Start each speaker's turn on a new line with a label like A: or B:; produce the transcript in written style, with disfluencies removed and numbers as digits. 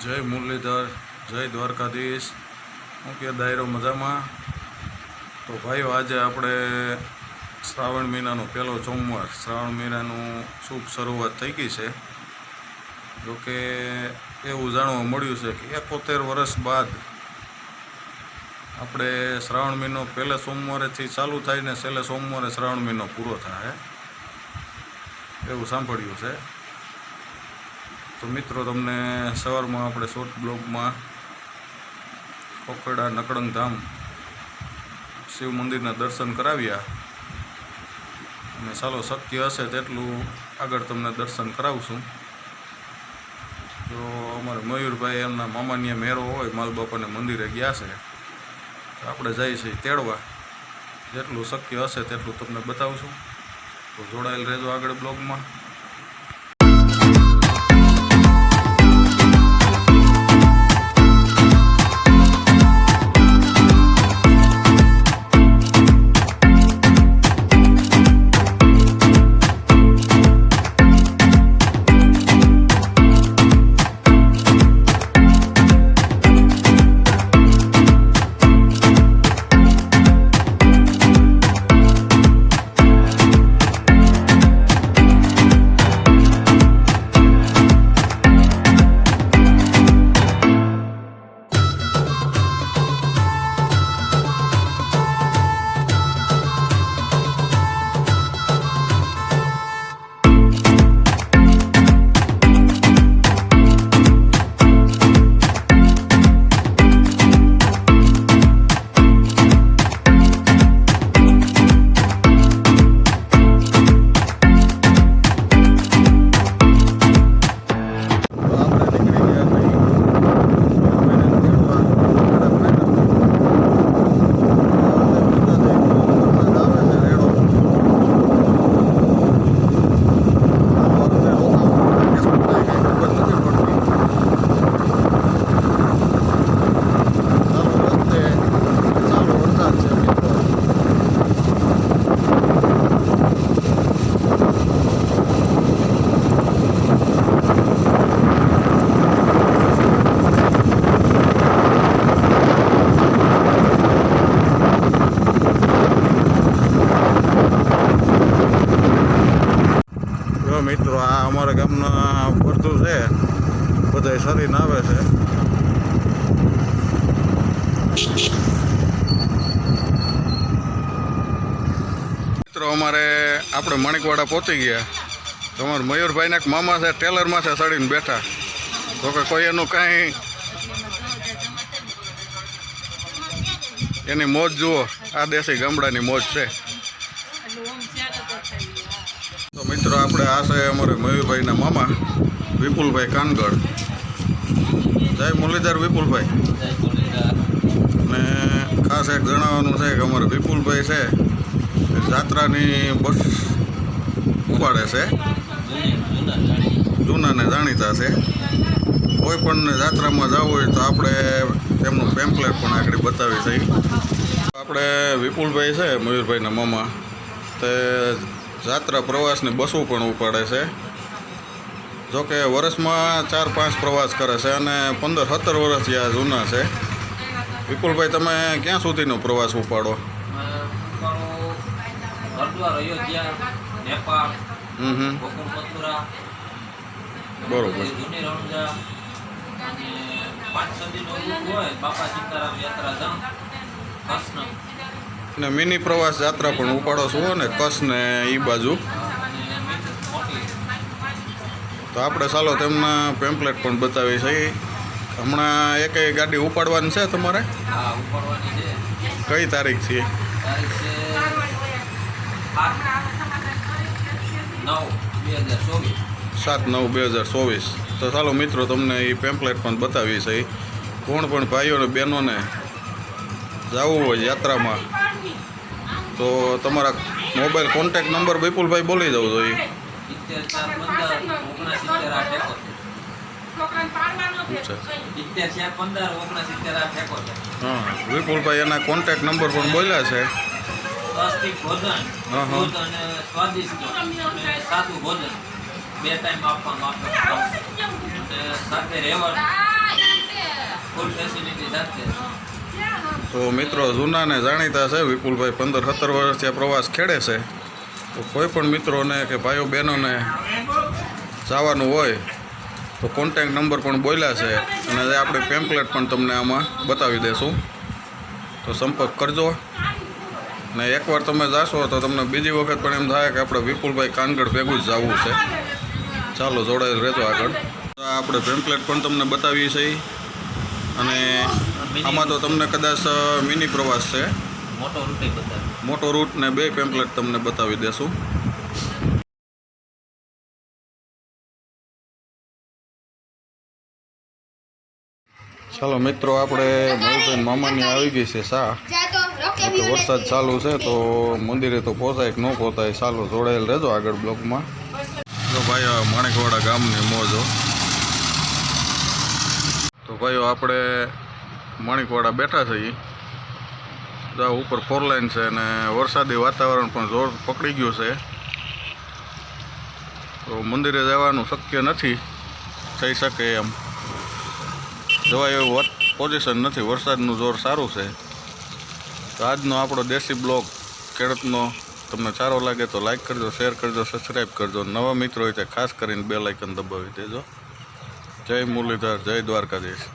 A: જય મુરલીધર, જય દ્વારકાધીશ। હું કે દાયરો મજામાં। તો ભાઈઓ, આજે આપણે શ્રાવણ મહિનાનો પહેલો સોમવાર, શ્રાવણ મહિનાનું શુભ શરૂઆત થઈ ગઈ છે। જોકે એવું જાણવા મળ્યું છે કે 71 વર્ષ બાદ આપણે શ્રાવણ મહિનો પહેલે સોમવારેથી ચાલુ થાય ને છેલ્લે સોમવારે શ્રાવણ મહિનો પૂરો થાય એવું સાંભળ્યું છે। તો મિત્રો, તમને સવારમાં આપણે શોર્ટ બ્લોગમાં ખોખરડા નકળંગ ધામ શિવ મંદિરના દર્શન કરાવ્યા અને ચાલો શક્ય હશે તેટલું આગળ તમને દર્શન કરાવશું। તો અમારે મયુરભાઈ એમના મામાની મેરો હોય માલબાપાને મંદિરે ગયા છે, તો આપણે જઈએ છીએ તેડવા। જેટલું શક્ય હશે તેટલું તમને બતાવશું, તો જોડાયેલ રહેજો આગળ બ્લોગમાં। મિત્રો, આ અમારા ગામના બધું છે, બધા સરીને આવે છે। મિત્રો, અમારે આપણે માણિકવાડા પહોંચી ગયા। તો અમારે મયુરભાઈને એક મામા છે, ટેલરમાં છે, સડીને બેઠા। તો કે કોઈ એનું કાંઈ એની મોજ જુઓ, આ દેશી ગામડાની મોજ છે। તો મિત્રો, આપણે આ છે અમારે મયુરભાઈના મામા વિપુલભાઈ કાનગડ। જય મુરલીધર વિપુલભાઈ। અને ખાસ એક જણાવવાનું છે કે અમારે વિપુલભાઈ છે જાત્રાની બસ ઉપાડે છે, જૂનાને જાણીતા છે। કોઈ પણ જાત્રામાં જવું હોય તો આપણે તેમનું પેમ્પલેટ પણ આગળ બતાવી છે। આપણે વિપુલભાઈ છે મયુરભાઈના મામા, તે જાત્રા પ્રવાસની બસો પણ ઉપાડે છે। જોકે વર્ષમાં 4-5 પ્રવાસ કરે છે અને 15-17 વર્ષથી આ જૂના છે। વિપુલભાઈ, તમે ક્યાં સુધીનો પ્રવાસ ઉપાડો? બરોબર। ને મિની પ્રવાસ યાત્રા પણ ઉપાડો છો ને કચ્છ ને એ બાજુ, તો આપણે ચાલો તેમના પેમ્પલેટ પણ બતાવી છે। હમણાં એક ગાડી ઉપાડવાની છે તમારે? કઈ તારીખથી? 7/9/2024। તો ચાલો મિત્રો, તમને એ પેમ્પલેટ પણ બતાવી છે। કોણ પણ ભાઈઓ અને બહેનોને જવું હોય યાત્રામાં તો તમારા મોબાઈલ કોન્ટેક્ટ નંબર વિપુલભાઈ બોલી દઉં જોઈએ। હા, વિપુલભાઈ એના કોન્ટેક્ટ નંબર પણ બોલ્યા છે।
B: બે ટાઈમ આપવામાં આવે સાથે રહેવાનું ફૂલ ફેસિલિટી સાથે.
A: તો મિત્રો જૂનાને જાણીતા છે વિપુલભાઈ 15-17 વર્ષથી આ પ્રવાસ ખેડે છે. તો કોઈ પણ મિત્રોને કે ભાઈઓ બહેનોને જવાનું હોય તો કોન્ટેક નંબર પણ બોલ્યા છે અને આપણે પેમ્પલેટ પણ તમને આમાં બતાવી દઈશું. તો સંપર્ક કરજો ને એકવાર તમે જાશો તો તમને બીજી વખત પણ એમ થાય કે આપણે વિપુલભાઈ કાનગડ ભેગું જ જવું છે. ચાલો જોડાયેલ રહેજો આગળ. આપણે પેમ્પલેટ પણ તમને બતાવીએ છીએ અને આમાં તો તમને કદાચ મિની પ્રવાસ છે,
B: મોટો રૂટે બતાવે.
A: મોટો રૂટ ને 2 પેમ્પલેટ તમને બતાવી દેશું. ચાલો મિત્રો, આપણે મયુરભાઈ મામાની આવી ગઈ છે શા. તો વરસાદ ચાલુ છે તો મંદિરે તો પહોંચાય કે ન પહોંચાય. ચાલો જોડાયેલ રહેજો આગળ બ્લોકમાં. તો ભાઈ માણેકવાડા ગામની મોજો. તો ભાઈઓ આપણે માણેકવાડા બેઠા છીએ. જ્યાં ઉપર 4 લાઈન છે અને વરસાદી વાતાવરણ પણ જોર પકડી ગયું છે. તો મંદિરે જવાનું શક્ય નથી થઈ શકે એમ. જવાય એવું પોઝિશન નથી, વરસાદનું જોર સારું છે. તો આજનો આપણો દેશી બ્લોગ ખેડૂતનો તમને સારો લાગે તો લાઈક કરજો, શેર કરજો, સબસ્ક્રાઈબ કરજો. નવા મિત્રો હોય તો ખાસ કરીને બેલ આઇકન દબાવી દેજો. જય મુરલીધર, જય દ્વારકાધીશ.